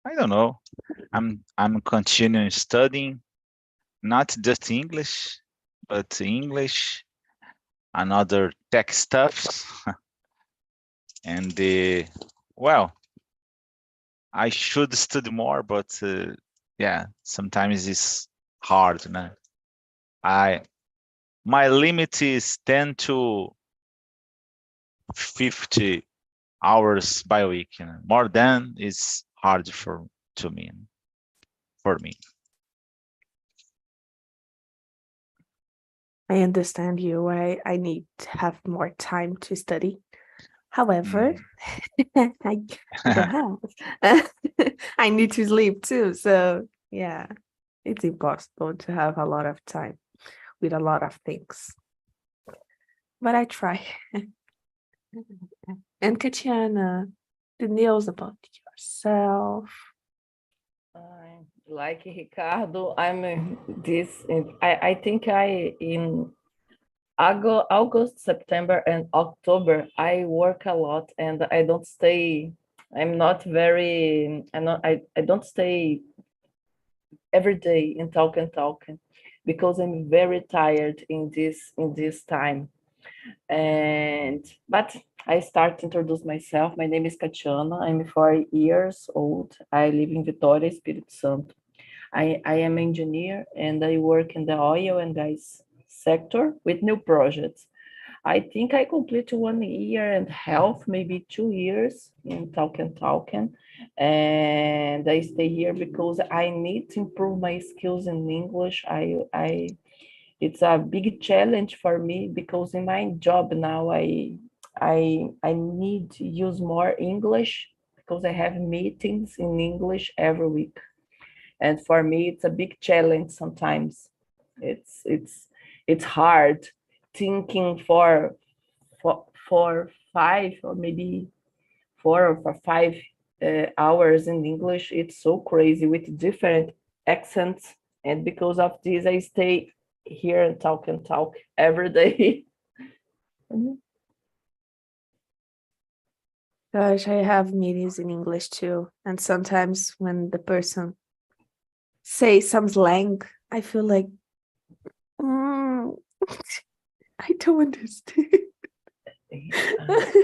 I don't know. I'm continuing studying, not just English, but English and other tech stuffs. And well, I should study more, but yeah, sometimes it's hard. No? I My limit is 10 to 50 hours by week. More than is hard to me for me. I understand you. I need to have more time to study. However, Mm. I don't have. I need to sleep too. So yeah, it's impossible to have a lot of time with a lot of things. But I try. And Katiana, the news about yourself. Like Ricardo, I'm this. I think I in August, September, and October I work a lot, and I don't stay. I'm not very. I don't stay every day in talking because I'm very tired in this time. And but I start to introduce myself. My name is Katiana. I'm 4 years old. I live in Vitória, Espírito Santo. I am an engineer and I work in the oil and gas sector with new projects. I think I complete 1 year and half, maybe 2 years in talking, and I stay here because I need to improve my skills in English. It's a big challenge for me because in my job now I need to use more English because I have meetings in English every week, and for me it's a big challenge sometimes. It's it's it's hard thinking for 5 hours in English. It's so crazy with different accents, and because of this I stay here and talk every day. Gosh, I have meetings in English too. And sometimes when the person say some slang, I feel like, mm, I don't understand. I,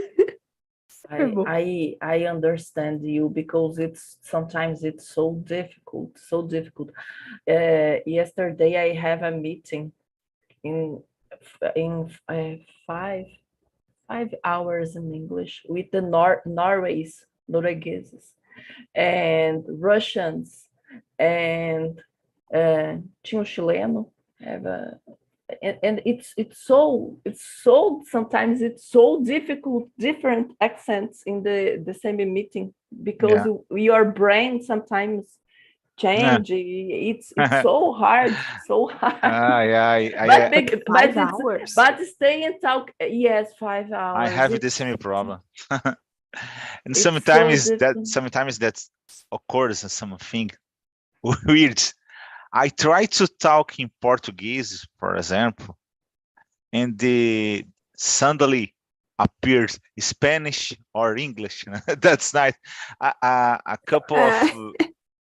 Horrible. I understand you because it's sometimes it's so difficult. Yesterday I have a meeting in in 5 hours in English with the Norwegians and Russians and tinha um chileno. Have a and it's so sometimes it's so difficult, different accents in the same meeting because Yeah. your brain sometimes Yeah. change. It's so hard, so hard. Yeah, but But big but five it's hours. but stay and talk. Yes, five I hours have the it's same problem. And it's so difficult. sometimes that occurs as something weird. I try to talk in Portuguese, for example, and the suddenly appears Spanish or English. That's nice. A couple of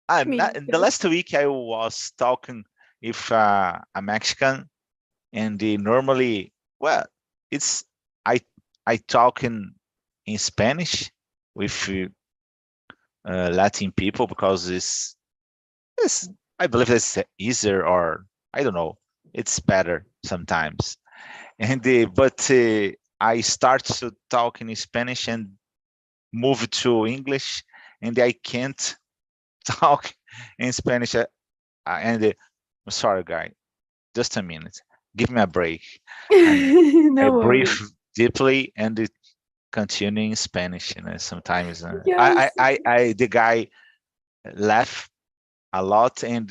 Uh, me in the too. last week I was talking with a Mexican, and normally, well, it's I I talk in Spanish with Latin people because it's I believe it's easier, or I don't know, it's better sometimes. And but I start to talk in Spanish and move to English, and I can't talk in Spanish. And I'm sorry, guy, just a minute. Give me a break. And I No breathe worries. deeply and it continue in Spanish. Sometimes Yes. the guy laugh a lot, and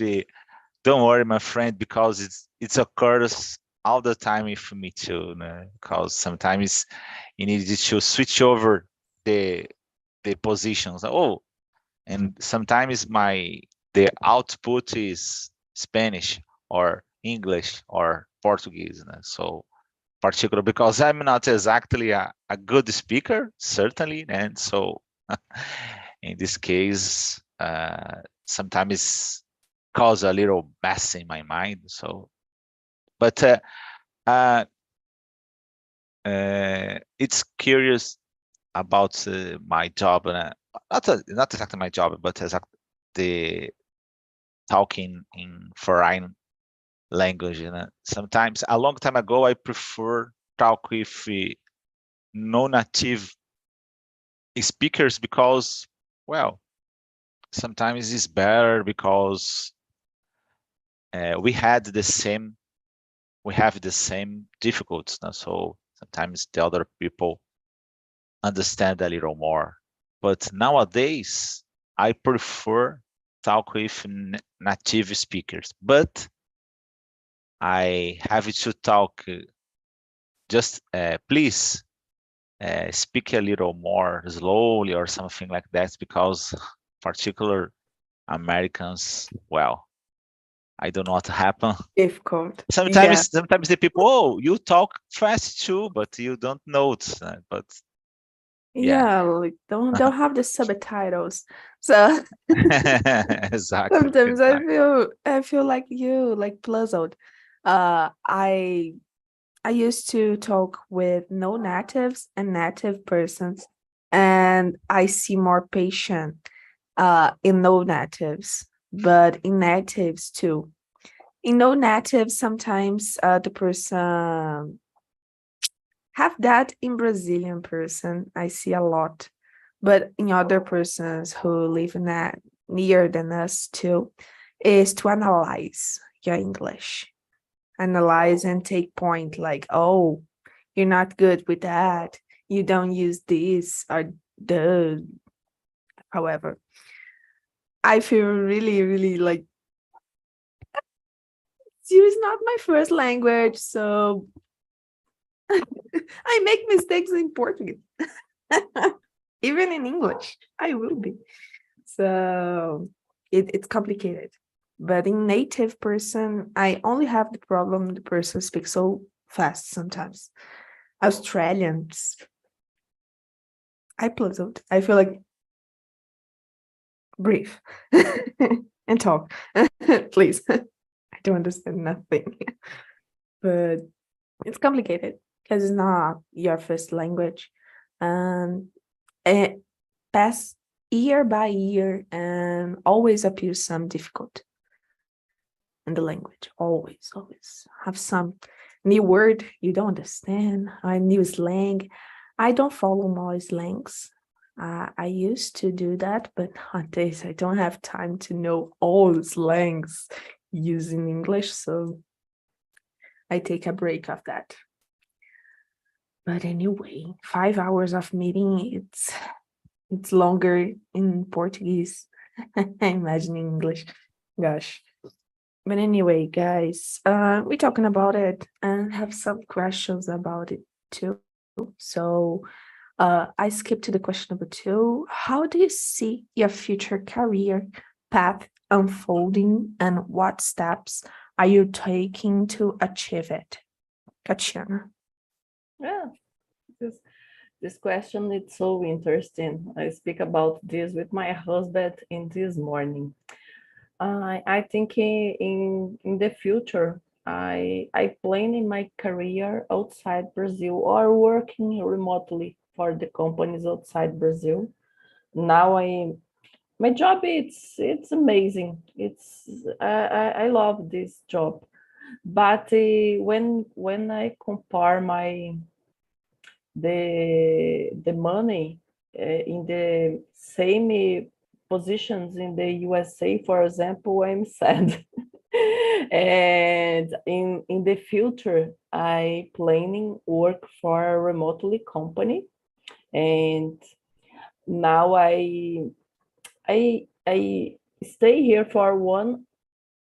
don't worry, my friend, because it's occurs all the time with me too. Because sometimes you need to switch over the the positions. Oh, and sometimes the output is Spanish or English or Portuguese. So particular because I'm not exactly a good speaker, certainly, and so in this case sometimes cause a little mess in my mind. So, but it's curious about my job, and not exactly my job, but the talking in foreign language. And sometimes, a long time ago, I prefer talk with no-native speakers because, well, sometimes it's better because we have the same difficulties. So sometimes the other people understand a little more. But nowadays, I prefer talk with native speakers. But I have to talk just please speak a little more slowly or something like that, because particular Americans, well, I don't know what happen. Difficult. Yeah. Sometimes the people, oh, you talk fast too, but you don't notice. But yeah, Yeah, like don't have the subtitles. So exactly, sometimes exactly. I feel like you like puzzled. I used to talk with no natives and native persons, and I see more patient in no natives, but in natives too. In no natives, sometimes the person have that in Brazilian person. I see a lot, but in other persons who live in that near than us too, is to analyze your English, analyze and take point like, oh, you're not good with that. You don't use this or the. However, I feel really, really like it's not my first language, so I make mistakes in Portuguese. Even in English, I will be. So it's complicated. But in native person, I only have the problem the person speaks so fast sometimes. Australians, I puzzled. I feel like breathe and talk, please. I don't understand nothing. But it's complicated because it's not your first language. And it pass year by year and always appears some difficult in the language. Always have some new word you don't understand, a new slang. I don't follow more slangs. I used to do that, but nowadays I don't have time to know all the slangs used in English, so I take a break of that. But anyway, 5 hours of meeting, it's longer in Portuguese. I imagine in English. Gosh. But anyway, guys, we're talking about it and have some questions about it too. So I skipped to the question number 2. How do you see your future career path unfolding, and what steps are you taking to achieve it? Katiana. Yeah, this question is so interesting. I speak about this with my husband in this morning. I think in the future, I plan in my career outside Brazil or working remotely for the companies outside Brazil. Now my job it's amazing. I love this job, but when I compare the money in the same positions in the USA, for example, I'm sad. And in the future, I planning work for a remotely company, and now I stay here for 1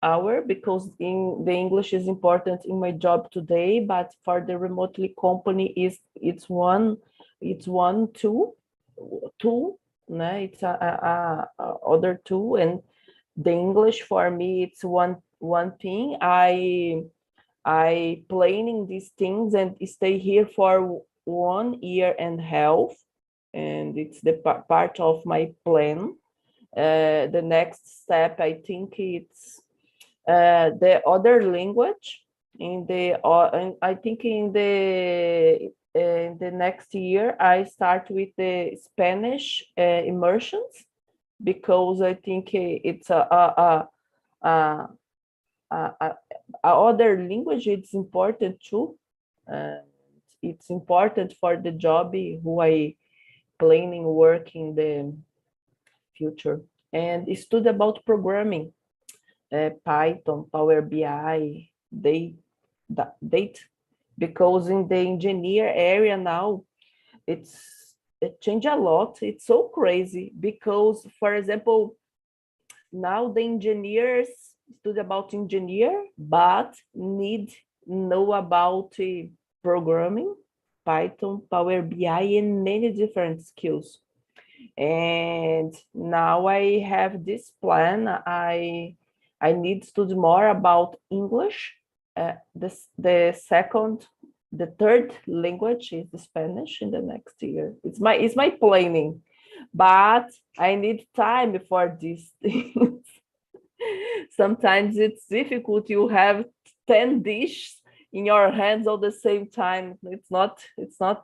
hour because in the English is important in my job today, but for the remotely company it's one two, no, it's a other two, and the English for me it's one thing. I planning these things and stay here for 1 year and a half, and it's the part of my plan. The next step, I think it's the other language in the I think in the next year I start with the Spanish immersions, because I think it's a other language. It's important too. It's important for the job who I planning work in the future, and study about programming, Python, Power BI, date, because in the engineer area now, it changed a lot. It's so crazy because, for example, now the engineers study about engineer, but need know about programming, Python, Power BI, and many different skills. And now I have this plan. I need to study more about English. The third language is the Spanish in the next year. It's my planning, but I need time for these things. Sometimes it's difficult. You have 10 dishes in your hands all the same time. It's not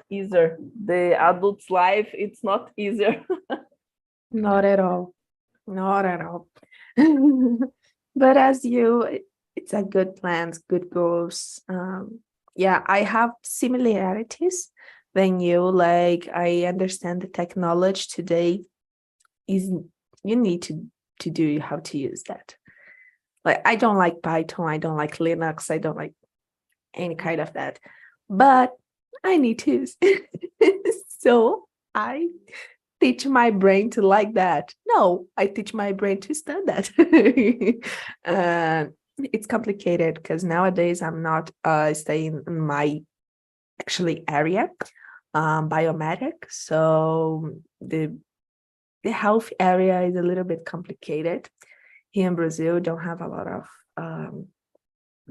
easier. The adult's life, it's not easier. Not at all. Not at all. But as you, it's a good plans, good goals. Yeah, I have similarities than you. Like I understand the technology today is you need to do how to use that. Like I don't like Python, I don't like Linux, I don't like any kind of that, but I need to. So I teach my brain to like that. No, I teach my brain to study that. It's complicated because nowadays I'm not staying in my actually area, biomedic. So the health area is a little bit complicated. Here in Brazil, don't have a lot of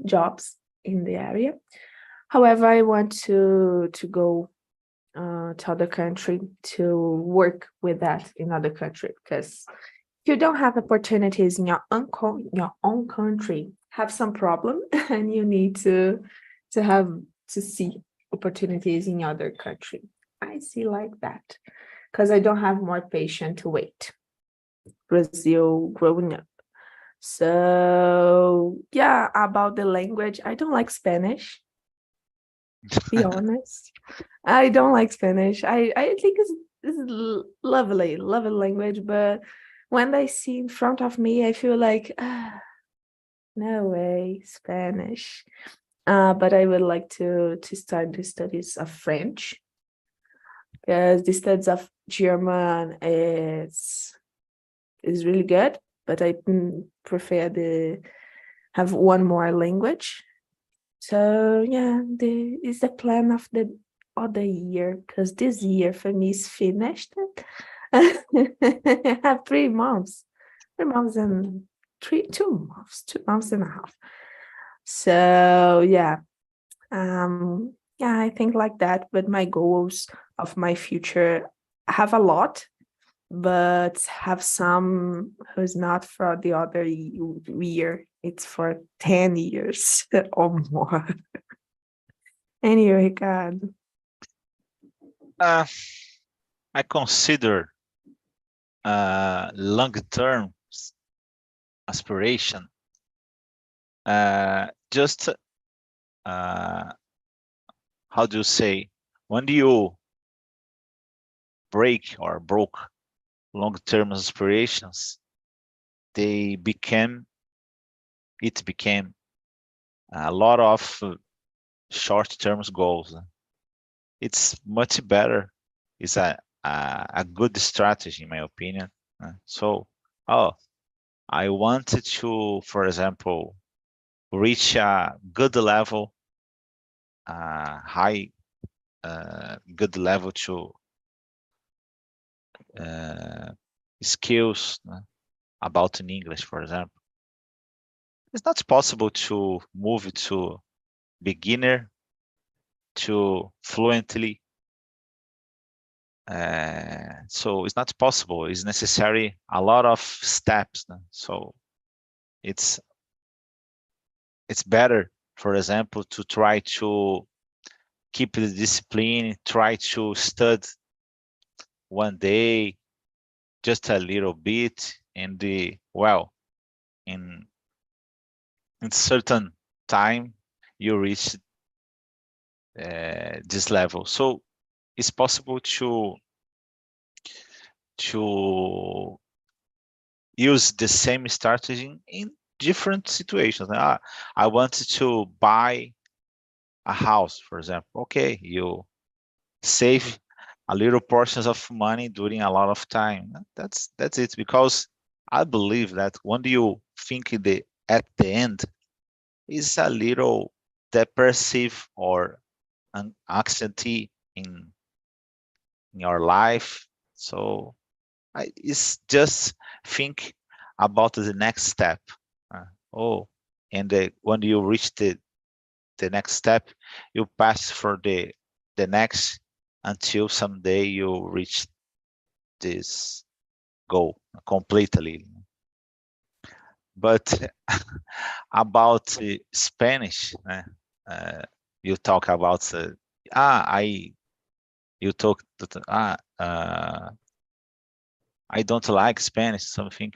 jobs in the area. However, I want to go to other country to work with that in other country, because if you don't have opportunities in your own country, have some problem, and you need to see opportunities in other country. I see like that because I don't have more patience to wait. Brazil growing up. So yeah, about the language, I don't like Spanish. To be honest, I don't like Spanish. I think it's lovely language, but when I see in front of me, I feel like no way Spanish. But I would like to start the studies of French, because the studies of German is really good, but I prefer to have one more language. So yeah, is the plan of the other year, because this year for me is finished. I have 3 months, 3 months and 2 months and a half. So yeah, yeah, I think like that. But my goals of my future have a lot, but have some who's not for the other year. It's for 10 years or more. Anyway, God. Uh, I consider long-term aspiration just how do you say, when you broke long-term aspirations, it became a lot of short-term goals. It's much better. It's a good strategy, in my opinion. So, I wanted to, for example, reach a good level, good level to skills about in English, for example. It's not possible to move to beginner to fluently So it's not possible. It's necessary a lot of steps. So it's better, for example, to try to keep the discipline, try to study one day, just a little bit, and in certain time you reach this level. So it's possible to use the same strategy in different situations. I wanted to buy a house, for example. Okay, you save a little portions of money during a lot of time. That's it. Because I believe that when you think at the end is a little depressive or an accident in your life. So it's just think about the next step. Uh, oh, and when you reach the next step, you pass for the next until someday you reach this goal completely. But about Spanish, you talk about I you talk I don't like Spanish something.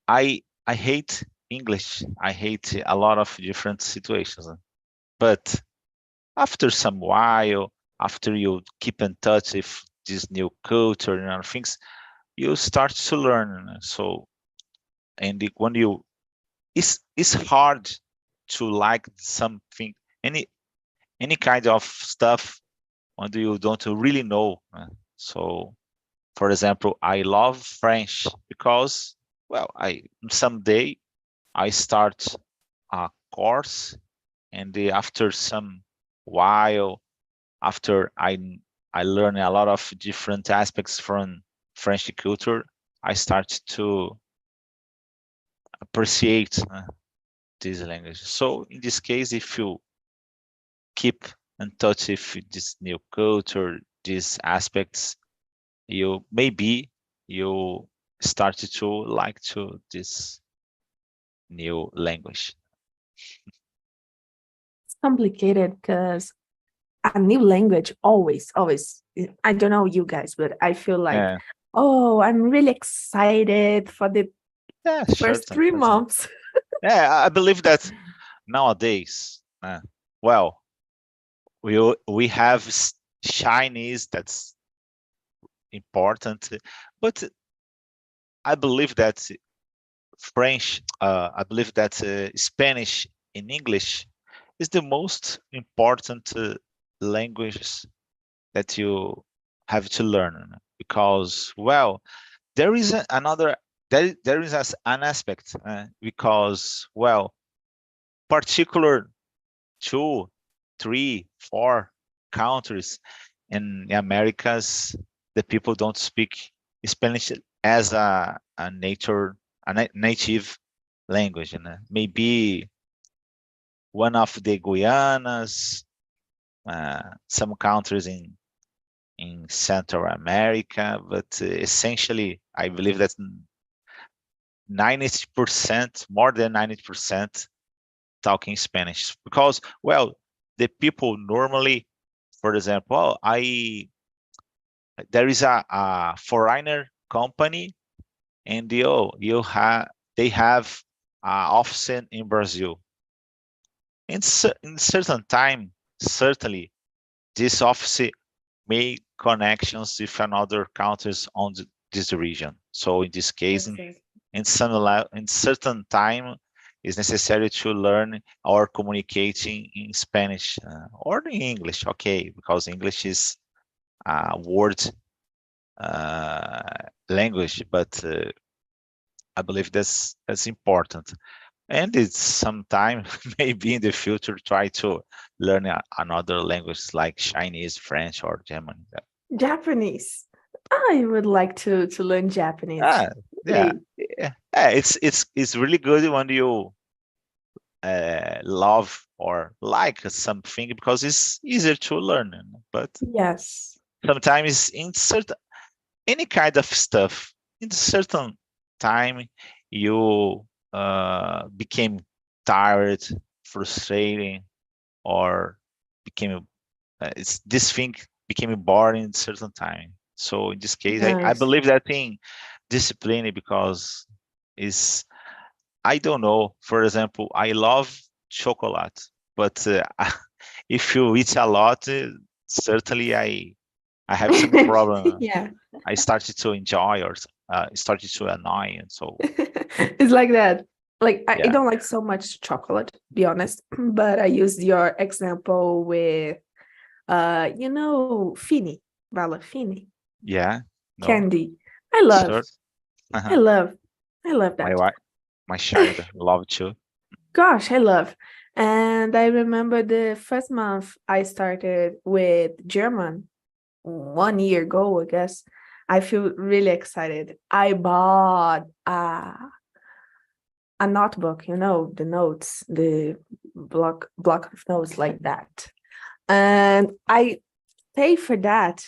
I hate English. I hate a lot of different situations. But after some while, after you keep in touch with this new culture and other things, you start to learn. So, and when you, it's hard to like something, any kind of stuff when you don't really know. So, for example, I love French because, well, I someday I start a course, and after some while, after I learn a lot of different aspects from French culture, I start to appreciate this language. So in this case, if you keep in touch with this new culture, these aspects, you maybe you started to like to this new language. It's complicated because a new language always, I don't know you guys, but I feel like, Yeah, oh, I'm really excited for the yeah, first certain, 3 months. Yeah, I believe that nowadays, well, we have Chinese that's important, but I believe that I believe that Spanish in English is the most important languages that you have to learn, because, well, there is another there is an aspect, because, well, particular 2, 3, 4 countries in the Americas, the people don't speak Spanish as a native language. And maybe one of the Guianas, some countries in Central America, but essentially, I believe that 90%, more than 90%, talking Spanish, because, well, the people normally, for example, there is a foreigner company, and they have office in Brazil. In certain time, certainly this office make connections with another countries on this region. So in this case, in certain time, it's necessary to learn or communicating in Spanish or in English. Okay, because English is a word language, but I believe that's important. And it's sometime maybe in the future try to learn another language like Chinese, French, or German. Japanese. I would like to learn Japanese. Ah, yeah, Really. yeah. It's really good when you love or like something, because it's easier to learn. But Yes. sometimes in certain any kind of stuff in a certain time you became tired, frustrating, or became this thing became boring in certain time. So in this case, I Nice. believe that in discipline because is I don't know. For example, I love chocolate, but if you eat a lot, certainly I have some problem. Yeah. I started to enjoy or started to annoy, and so It's like that. Like I yeah, don't like so much chocolate, be honest. But I used your example with Fini, Vala Fini, yeah, no, candy. I love, sure. I love, I love My that. wife, my child love too. Gosh, I love. And I remember the first month I started with German 1 year ago, I guess. I feel really excited. I bought a notebook, the notes, the block of notes like that. And I pay for that.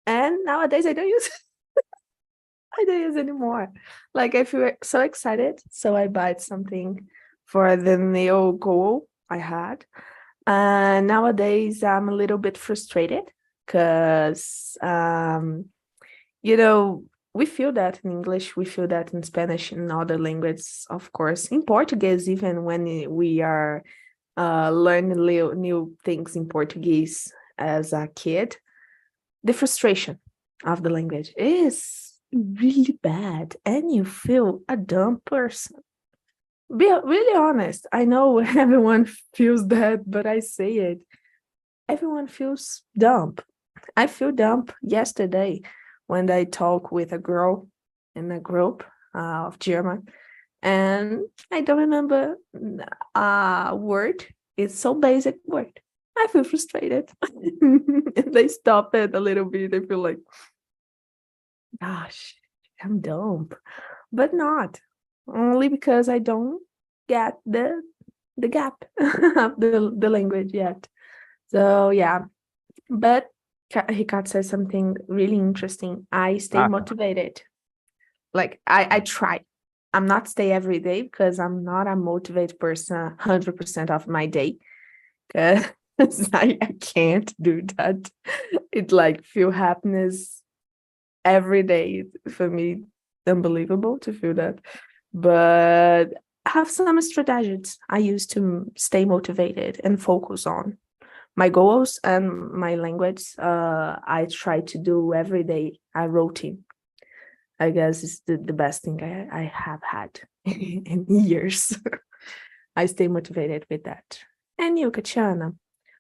And nowadays I don't use I don't use anymore. Like I feel so excited. So I bought something for the new goal I had. And nowadays I'm a little bit frustrated because you know, we feel that in English, we feel that in Spanish, in other languages, of course, in Portuguese, even when we are learning new things in Portuguese as a kid, the frustration of the language is really bad, and you feel a dumb person. Be really honest. I know everyone feels that, but I say it. Everyone feels dumb. I feel dumb yesterday when I talk with a girl in a group of German, and I don't remember a word. It's so basic word. I feel frustrated, and they stop it a little bit. I feel like, gosh, I'm dumb, but not only because I don't get the gap of the language yet. So yeah, but Ricardo says something really interesting. I stay Ah, motivated. Like I try. I'm not stay every day because I'm not a motivated person 100% of my day. Because I can't do that. It like feel happiness every day for me. Unbelievable to feel that. But I have some strategies I use to stay motivated and focus on my goals and my language. I try to do every day a routine. I guess it's the best thing I have had in years. I stay motivated with that. And you, Katiana,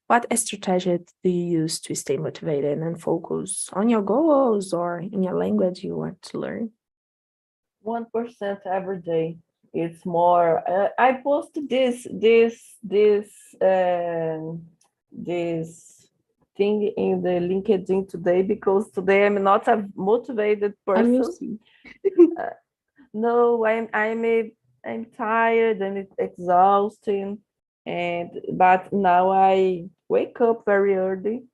what strategy do you use to stay motivated and focus on your goals or in your language you want to learn? 1% every day. It's more. I posted this thing in the LinkedIn today because today I'm not a motivated I will person. see. No, I'm tired and it's exhausting, but now I wake up very early,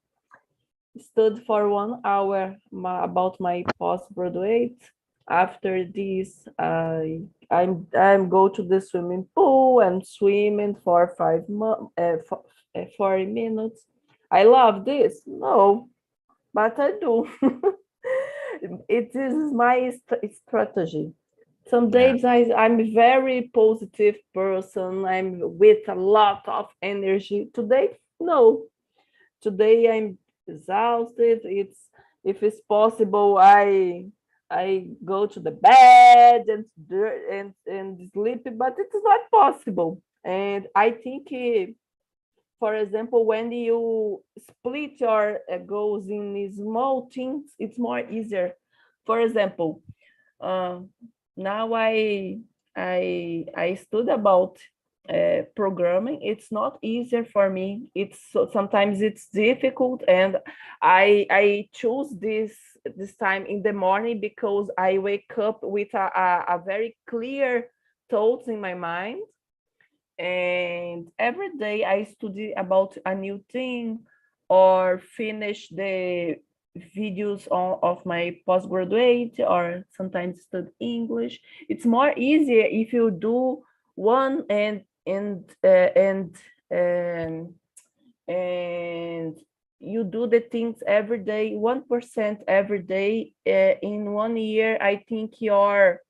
stood for 1 hour about my postgraduate. After this, I'm go to the swimming pool and swimming for 40 minutes. I love this. No, but I do. It is my strategy. Some yeah, days I'm very positive person. I'm with a lot of energy. Today, no. Today I'm exhausted. It's if it's possible, I go to the bed and sleep, but it's not possible. And I think, for example, when you split your goals in small things, it's more easier. For example, uh, now I study about programming. It's not easier for me. Sometimes it's difficult, and I choose this time in the morning because I wake up with a very clear thoughts in my mind, and every day I study about a new thing or finish videos of my postgraduate or sometimes study English. It's more easier if you do one um, and you do the things every day, 1% every day. In 1 year, I think you're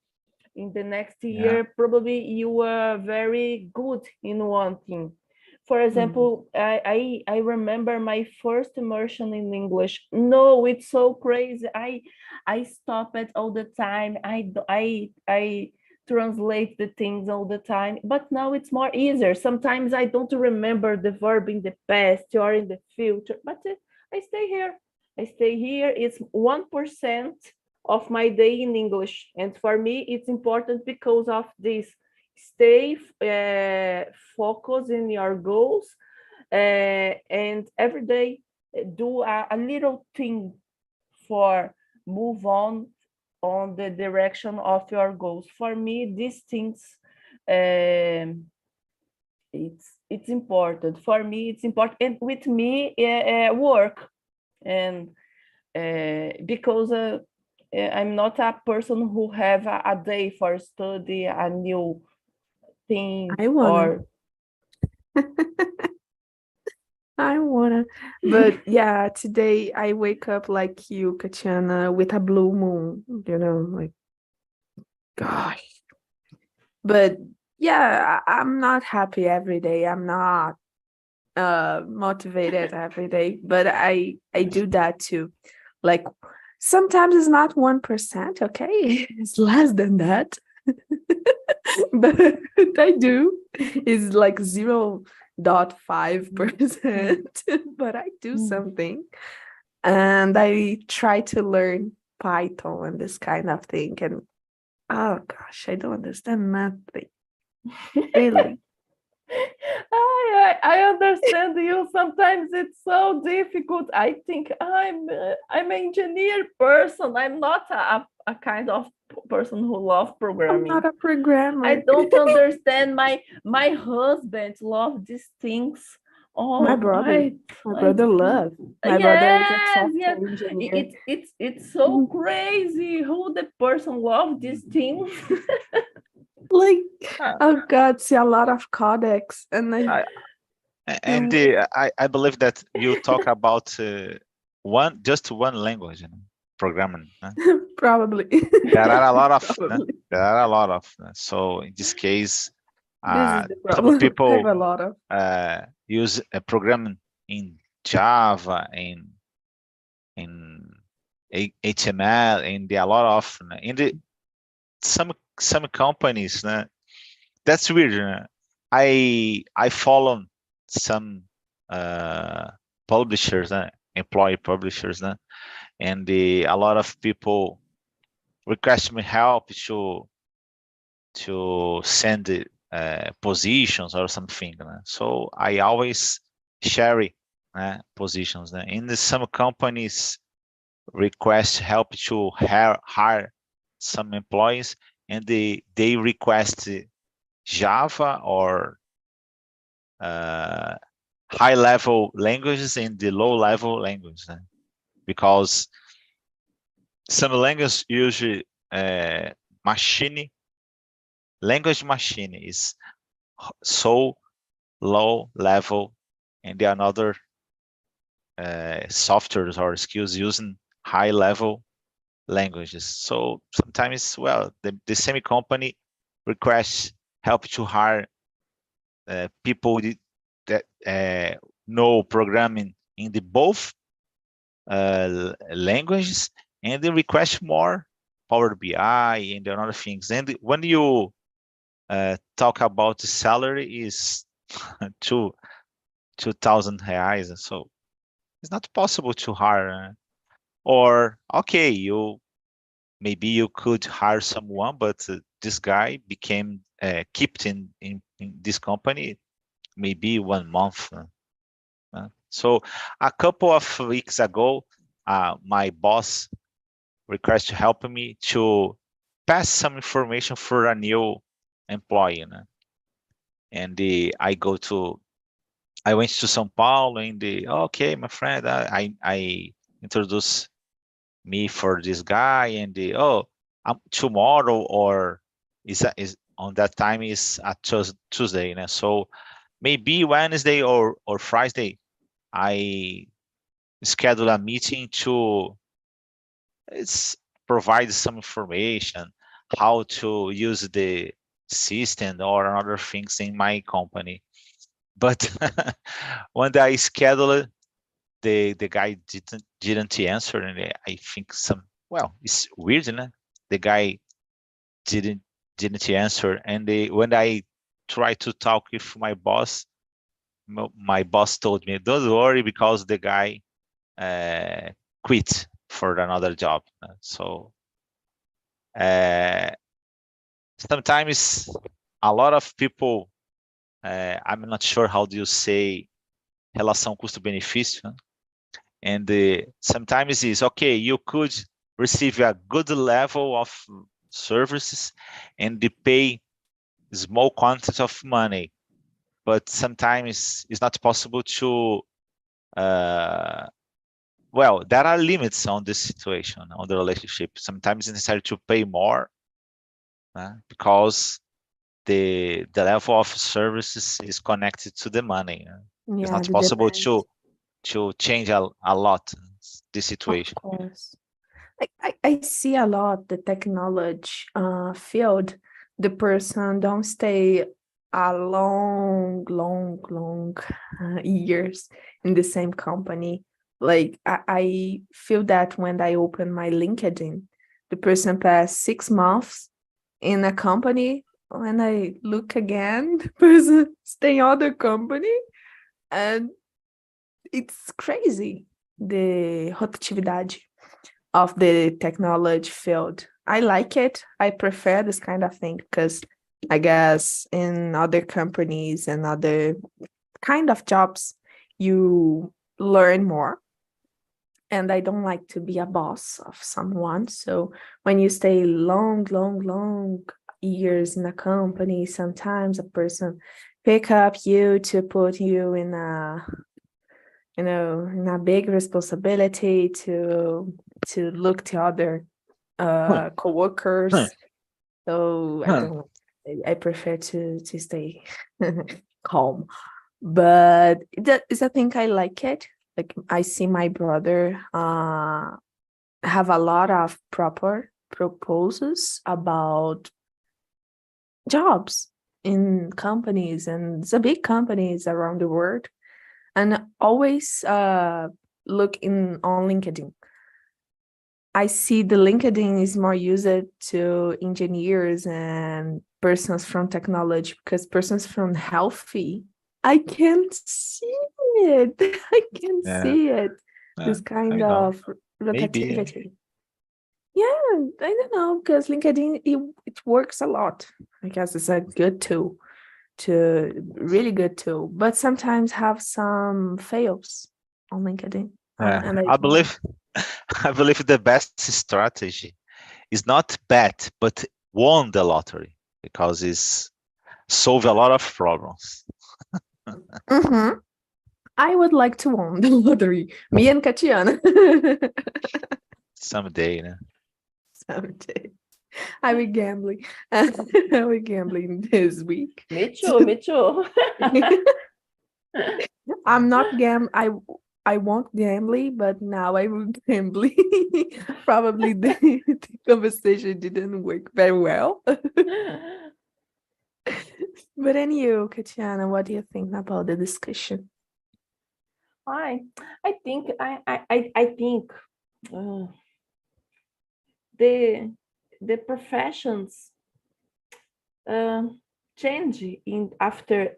in the next Yeah. year, probably you are very good in one thing. For example, I remember my first immersion in English. No, it's so crazy. I stop it all the time. I translate the things all the time, but now it's more easier. Sometimes I don't remember the verb in the past or in the future, but I stay here. I stay here. It's 1% of my day in English. And for me, it's important because of this. Stay focused in your goals and every day do a little thing for move on the direction of your goals. For me, these things it's important. For me, it's important. And with me, work and because I'm not a person who have a day for study a new thing I wanna. or I wanna. But yeah, today I wake up like you, Katiana, with a blue moon, like, gosh. But yeah, I'm not happy every day. I'm not motivated every day, but I do that too. Like sometimes it's not 1%, okay? It's less than that. But I do. It's like 0.5%, but I do something. And I try to learn Python and this kind of thing. And oh gosh, I don't understand nothing. Really. I understand you. Sometimes it's so difficult. I think I'm an engineer person. I'm not a kind of person who love I'm not programming. a programmer. I don't understand. My husband love these things. My Oh, brother. My brother loves. My brother is a yes, yes. software engineer. It's so crazy who the person love these things. Like, Uh, oh God, see a lot of codecs, and I I, and do I believe that you talk about just one language, programming. probably. There are a lot of, Probably. there are a lot of. So in this case, This is the some problem. I have people a lot of. use a programming in Java, in HTML, and there are a lot of in the some companies. That's weird. I follow some publishers, employee publishers, and a lot of people request me help to send positions or something. So I always share positions. In some companies request help to hire some employees, and they request Java or high level languages and the low level languages, because some languages usually machine language machine is so low level, and there are other softwares or skills using high level languages. So sometimes, well, the same company requests help to hire people that know programming in the both languages, and they request more Power BI and other things. And when you talk about the salary is two 2,000 reais, so it's not possible to hire. Or okay, maybe you could hire someone, but this guy became kept in this company maybe 1 month. So a couple of weeks ago, my boss requested to help me to pass some information for a new employee. And I went to São Paulo, and okay, my friend, I introduced me for this guy, and tomorrow, or is on that time is a Tuesday, you know? So maybe Wednesday or Friday, I schedule a meeting to it's provide some information how to use the system or other things in my company. But when I scheduled, the guy didn't answer, and I think it's weird, you know? The guy didn't didn't answer, and when I tried to talk with my boss, my boss told me, "Don't worry, because the guy uh, quit for another job." So uh, sometimes a lot of people, I'm not sure how do you say relação custo-benefício, né? And sometimes it's okay, you could receive a good level of services and they pay small quantities of money, but sometimes it's not possible to there are limits on this situation, on the relationship. Sometimes it's necessary to pay more because the level of services is connected to the money. It's Yeah, not it possible depends. to change a lot the Of situation. course. I see a lot the technology field, the person don't stay a long years in the same company. Like I feel that when I open my LinkedIn, the person passed 6 months in a company. When I look again, the person stay in other company, and it's crazy the rotatividade of the technology field. I like it. I prefer this kind of thing because I guess in other companies and other kind of jobs, you learn more. And I don't like to be a boss of someone. So when you stay long years in a company, sometimes a person pick up you to put you in a in a big responsibility to look to other coworkers. So I don't. I prefer to stay calm. But that is, I think I like it. Like I see my brother have a lot of proper proposals about jobs in companies, and the big companies around the world, and always look in on LinkedIn. I see the LinkedIn is more used to engineers and persons from technology, because persons from healthy, I can't see it. I can Yeah, see it. This kind I know. of Maybe. rotativity. Yeah, I don't know, because LinkedIn it works a lot. I guess it's a good tool, to really good tool, but sometimes have some fails on LinkedIn. And I I don't like. believe I believe the best strategy is not bet, but won the lottery, because it's solve a lot of problems Mhm. I would like to win the lottery. Me and Katiana. someday. You know? Someday. I will gambling. I will gambling this week. Me too, me too. I'm not I won't gambling, but now I will gambling. Probably the conversation didn't work very well. But and you, Katiana, what do you think about the discussion? I I think I think uh, the professions uh, change in after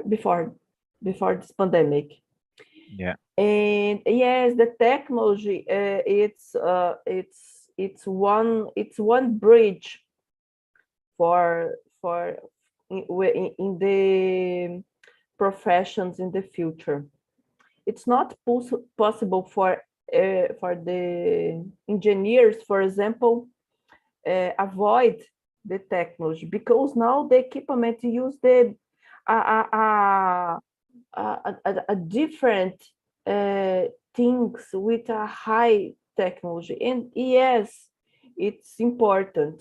before this pandemic. Yeah. And yes, the technology it's one bridge for in the professions in the future. It's not possible for the engineers, for example, avoid the technology, because now the equipment use the a, a, a, a different things with a high technology. And yes, it's important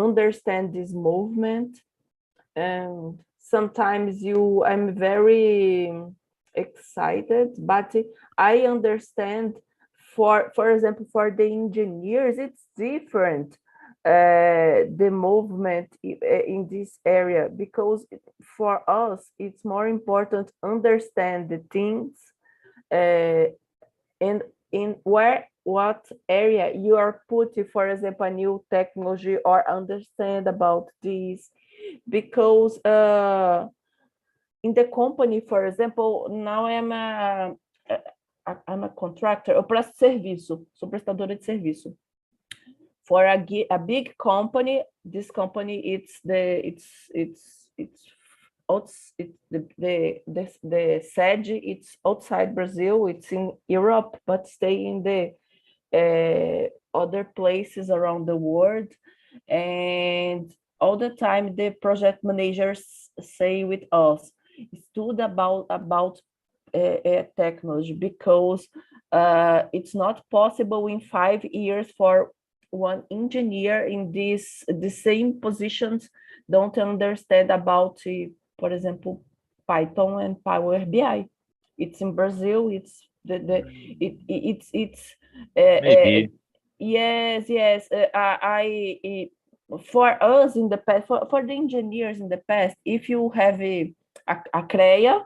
understand this movement. And sometimes I'm very excited, but I understand for example, for the engineers, it's different, the movement in this area, because for us, it's more important understand the things, and in what area you are putting, for example, a new technology, or understand about this, because in the company, for example, now I'm a contractor, eu presto serviço, sou prestadora de serviço. For a big company, this company, it's the sede, it's outside Brazil, it's in Europe, but stay in the other places around the world. And all the time the project managers say with us, stood about technology, because it's not possible in 5 years for one engineer in the same positions don't understand about, for example, Python and Power BI. It's in Brazil. It's Maybe. yes. For us in the past, for the engineers in the past, if you have a CREA,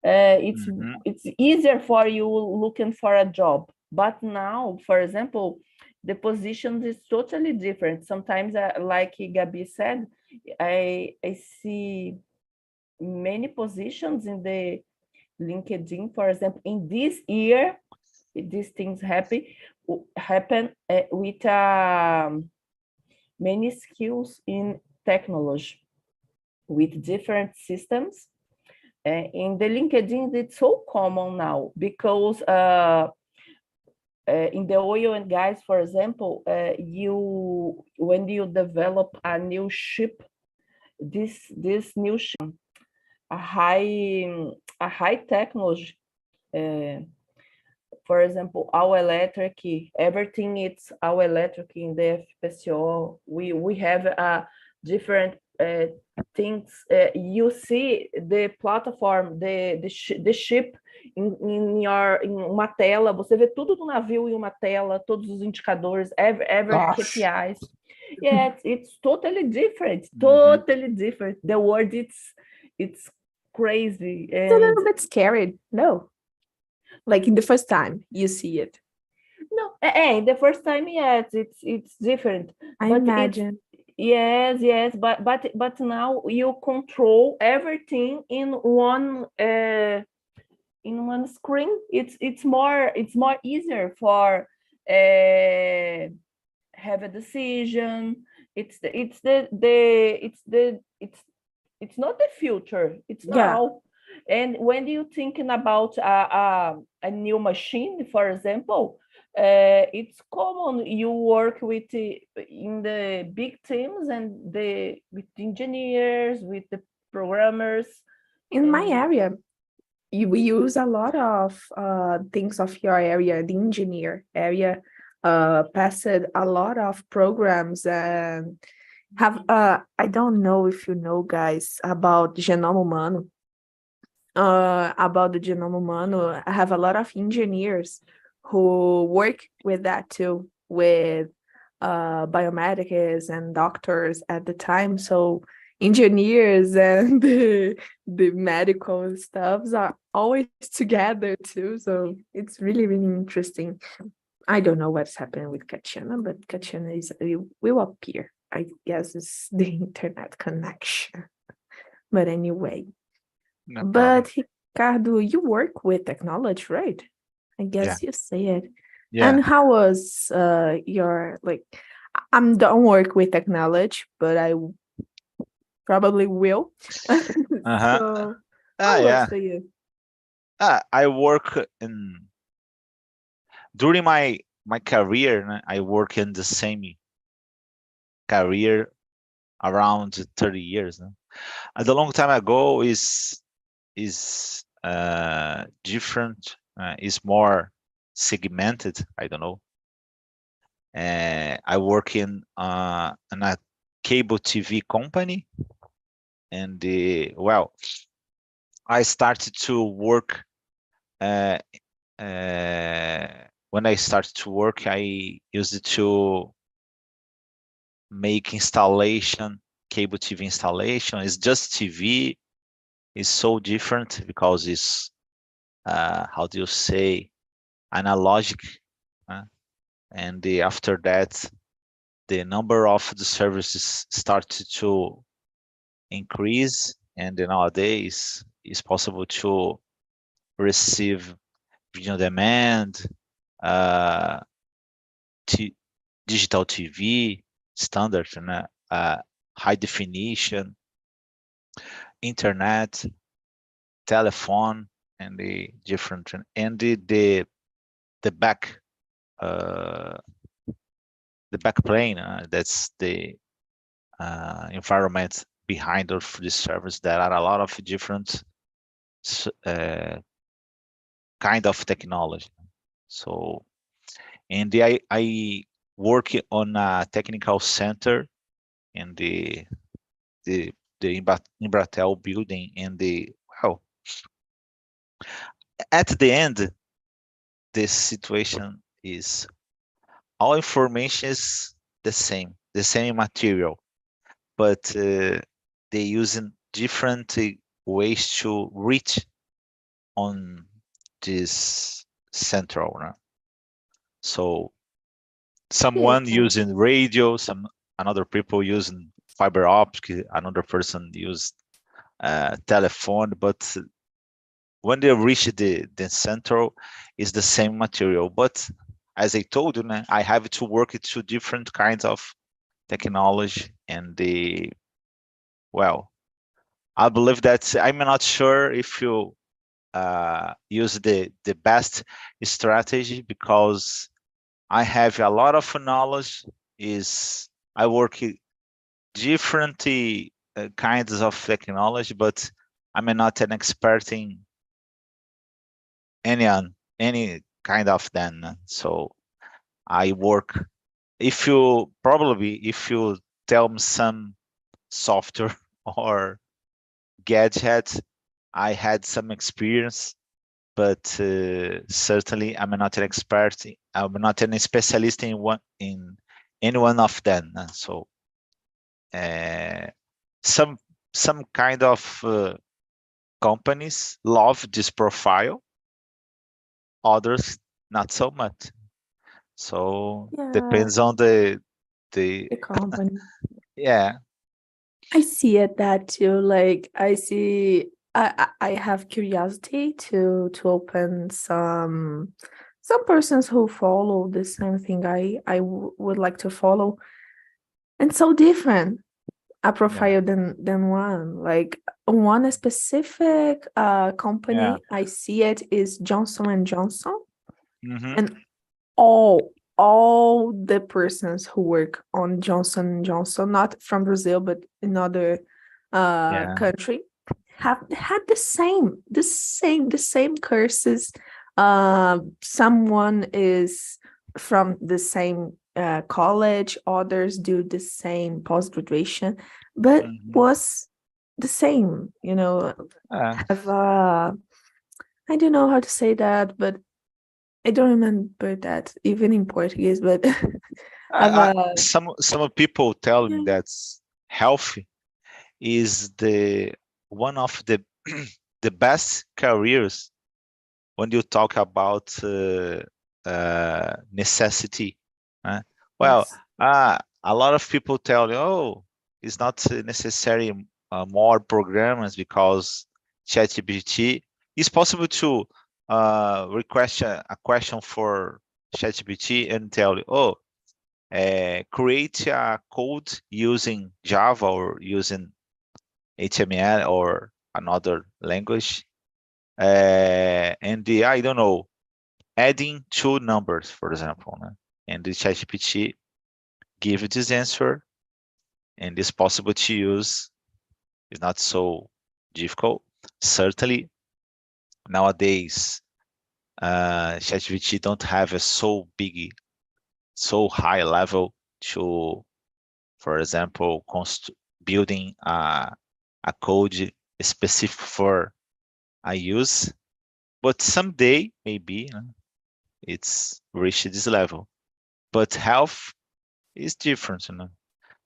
it's easier for you looking for a job. But now, for example, the position is totally different. Sometimes, like Gabi said, I see many positions in the LinkedIn, for example. In this year, these things happen with many skills in technology, with different systems. In the LinkedIn, it's so common now, because in the oil and gas, for example, when you develop a new ship, this new ship, a high technology. For example, our electric, everything it's our electric in the FPSO. We have different things. You see the platform, the ship em uma tela. Você vê tudo do navio em uma tela, todos os indicadores, every KPIs. Yeah, it's totally different. Totally different. The world, it's crazy. It's a little bit scary. No. Like in the first time you see it. No, the first time, yes, it's different. I imagine. Yes, but now you control everything in one screen. It's more easier for have a decision. It's not the future. It's now. And when you're thinking about a new machine, for example, it's common you work with in the big teams and with engineers, with the programmers. In my area, we use a lot of things of your area, the engineer area, passed a lot of programs and have I don't know if you know, guys, about Genoma Humano. About the Genoma Humano, I have a lot of engineers who work with that too, with biomedics and doctors at the time. So engineers and the medical stuffs are always together too. So it's really, really interesting. I don't know what's happening with Katiana, but Katiana will appear. I guess it's the internet connection. But anyway. No But Ricardo, you work with technology, right? I guess you say it. Yeah. And how was your, like, I don't work with technology, but I probably will. So how was for you? I work during my career. I work in the same career around 30 years. And a long time ago is different. Is more segmented. I don't know. I work in a cable TV company, and well, I started to work. Uh, when I started to work, I used it to make installation, cable TV installation. It's just TV. It's so different because it's how do you say, analogic, and after that, the number of the services started to increase, and nowadays it's possible to receive video on demand, uh, digital TV, standard, high definition, internet, telephone, and the different, and the back uh, the back plane. That's the environment behind of the service. There are a lot of different uh, kind of technology. So, and I work on a technical center in the the Embratel building. And well, at the end, this situation is all information is the same material, but they using different ways to reach on this central. So someone Yeah. using radio, some another people using fiber optic, another person use telephone, but when they reach the central, is the same material. But as I told you, I have to work with two different kinds of technology, and well, I believe that I'm not sure if you use the best strategy, because I have a lot of knowledge. Is I work different kinds of technology, but I'm not an expert in any kind of them. So I work. If you tell me some software or gadget, I had some experience, but certainly I'm not an expert. I'm not an specialist in any one of them. So uh, some kind of companies love this profile, others not so much. So Yeah, depends on the the company. yeah. I see it that too. Like I see, I have curiosity to open some persons who follow the same thing would like to follow, and so different a Yeah. profile than one. Like one specific Yeah. company I see it is Johnson and Johnson, Hmm. and all the persons who work on Johnson and Johnson, not from Brazil but in other Yeah. country, have had the same curses. Someone is from the same college, others do the same post graduation, but Hmm. was the same, Uh, have I don't know how to say that, but I don't remember that even in Portuguese, but have a some people tell me yeah, that's healthy is the one of the the best careers when you talk about necessity. uh, well, yes, a lot of people tell you, oh, it's not necessary more programmers, because ChatGPT is possible to request a question for ChatGPT and tell you, oh, create a code using Java or using HTML or another language, and I don't know, adding two numbers, for example, and the ChatGPT give this answer, and it's possible to use. It's not so difficult. Certainly, nowadays, ChatGPT don't have a so high level to, for example, building a code specific for I use, but someday maybe it's reached this level. But health is different.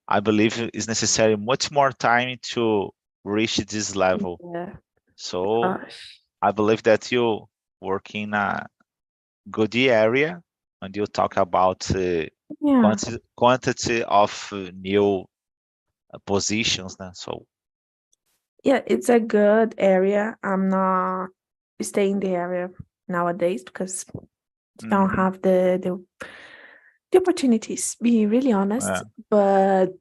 I believe it's necessary much more time to reach this level. Yeah, So gosh. I believe that you work in a good area and you talk about Yeah, quantity of new positions. So yeah, it's a good area. I'm not staying in the area nowadays because don't mhm, have the opportunities, be really honest, é. but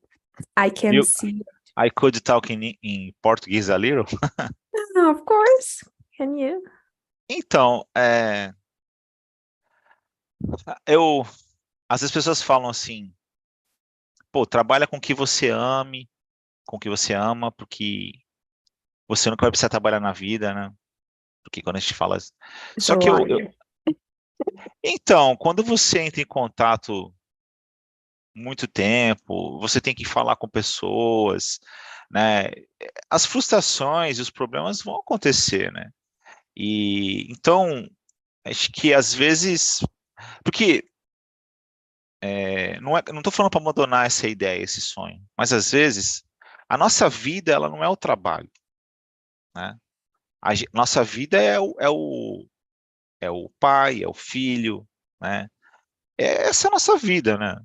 I can You, see. I could talk in português a little. Ah, of course, can you? Então, eu, às vezes as pessoas falam assim, pô, trabalha com o que você ame, com o que você ama, porque você nunca vai precisar trabalhar na vida, né? Porque quando a gente fala. It's a Só que liar. então, quando você entra em contato muito tempo, você tem que falar com pessoas, né? As frustrações e os problemas vão acontecer, né? E então, acho que às vezes, porque não estou falando para abandonar essa ideia, esse sonho, mas às vezes a nossa vida ela não é o trabalho, né? Nossa vida é o pai, é o filho, né? Essa é a nossa vida, né?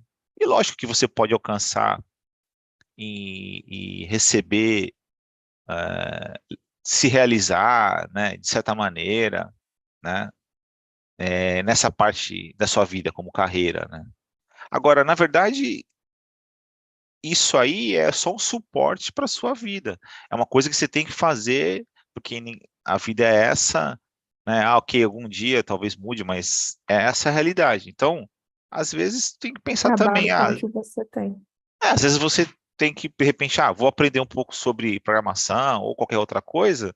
E lógico que você pode alcançar e receber, se realizar, né, de certa maneira, né, nessa parte da sua vida como carreira, né? Agora, na verdade, isso aí é só um suporte para a sua vida. É uma coisa que você tem que fazer, porque a vida é essa, né? Ah, ok, algum dia talvez mude, mas essa é a realidade. Então, às vezes tem que pensar também, Trabalho com o que você tem. às vezes você tem que, de repente, vou aprender um pouco sobre programação ou qualquer outra coisa,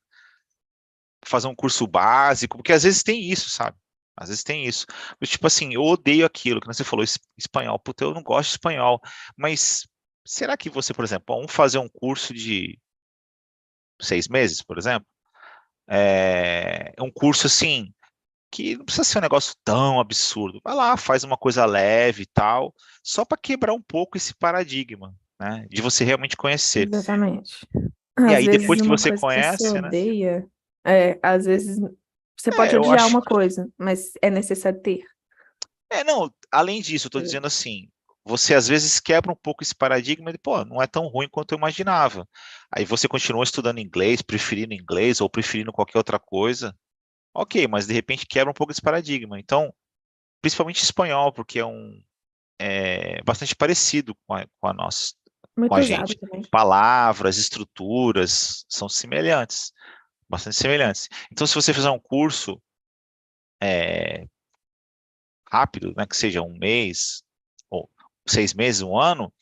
fazer um curso básico, porque às vezes tem isso, sabe? Às vezes tem isso. Mas, tipo assim, eu odeio aquilo que você falou, espanhol. Puta, eu não gosto de espanhol. Mas será que você, por exemplo, vamos fazer um curso de 6 meses, por exemplo? É um curso assim, que não precisa ser um negócio tão absurdo. Vai lá, faz uma coisa leve e tal, só para quebrar um pouco esse paradigma, né? De você realmente conhecer. Exatamente. E Às aí, vezes depois que uma você coisa que você conhece, né? odeia, às vezes você pode Eu odiar acho. uma coisa, mas é necessário ter. Não, além disso, eu tô É, dizendo assim, você às vezes quebra um pouco esse paradigma de, pô, não é tão ruim quanto eu imaginava. Aí você continua estudando inglês ou preferindo qualquer outra coisa. Ok, mas de repente quebra um pouco esse paradigma. Então, principalmente espanhol, porque é bastante parecido com a nossa, com muito a usado gente. também. Palavras, estruturas são semelhantes, bastante semelhantes. Então, se você fizer um curso é, rápido, né, que seja um mês ou 6 meses, um ano,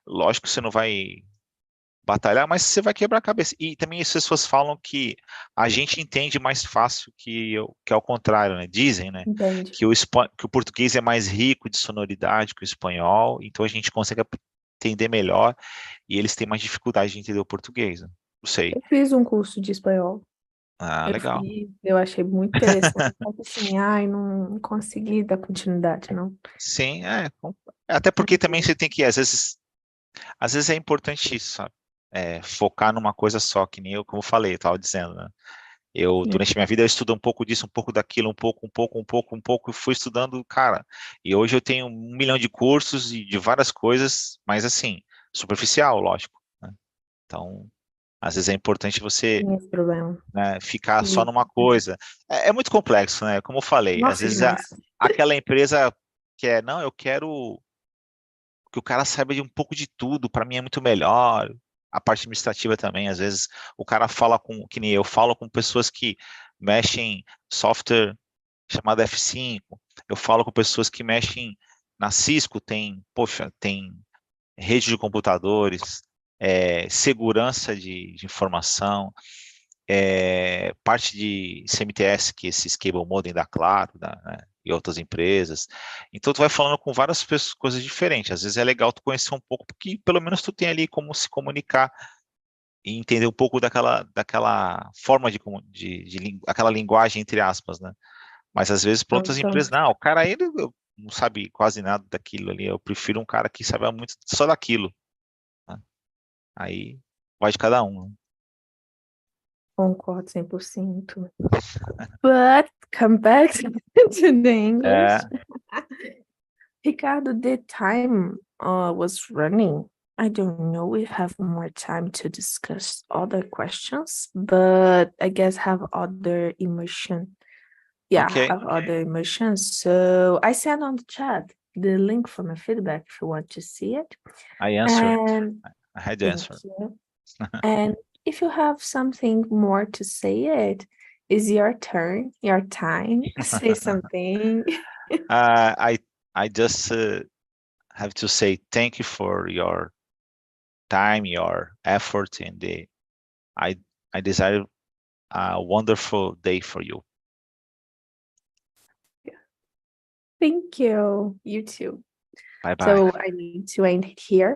lógico que você não vai batalhar, mas você vai quebrar a cabeça. E também as pessoas falam que a gente entende mais fácil que ao contrário, né? Dizem, né? Entende? Que o português é mais rico de sonoridade que o espanhol, então a gente consegue entender melhor e eles têm mais dificuldade de entender o português, né? Não sei. Eu fiz um curso de espanhol. Ah, Eu legal. fiz, eu achei muito interessante. Só que assim, ai, não consegui dar continuidade, não. Sim, até porque também você tem que, às vezes é importante isso, sabe? Focar numa coisa só, que nem eu, como eu falei, eu estava dizendo, né? Eu, É, durante minha vida, eu estudo um pouco disso, um pouco daquilo, um pouco, e fui estudando, cara. E hoje eu tenho 1 milhão de cursos e de várias coisas, mas assim, superficial, lógico, né? Então, às vezes é importante você, tem esse problema. né, ficar só E, numa coisa. É muito complexo, né? Como eu falei, às nossa, vezes demais. aquela empresa não, eu quero que o cara saiba de um pouco de tudo, para mim é muito melhor. A parte administrativa também, às vezes o cara fala que nem eu falo com pessoas que mexem software chamado F5, eu falo com pessoas que mexem na Cisco, tem rede de computadores, segurança de informação. parte de CMTS, que esses cable modem da Claro, né, e outras empresas. Então tu vai falando com várias pessoas, coisas diferentes. Às vezes é legal tu conhecer um pouco, porque pelo menos tu tem ali como se comunicar e entender um pouco daquela forma aquela linguagem entre aspas, né? Mas às vezes para outras Então, empresas, não, o cara ele não sabe quase nada daquilo ali. Eu prefiro um cara que sabe muito só daquilo, né? Aí vai de cada um, né? concordo 100%. But come back to the English. É, Ricardo, the time was running. I don't know. We have more time to discuss other questions, but I guess have other emotion. Yeah, ok. have other emotions. So I sent on the chat the link for my feedback if you want to see it. I answered. And I had thank answered. you. And if you have something more to say, it is your turn, your time. Say something. I I just have to say thank you for your time, your effort, and I I desire a wonderful day for you. Thank you. You too. Bye bye. So I need to end it here.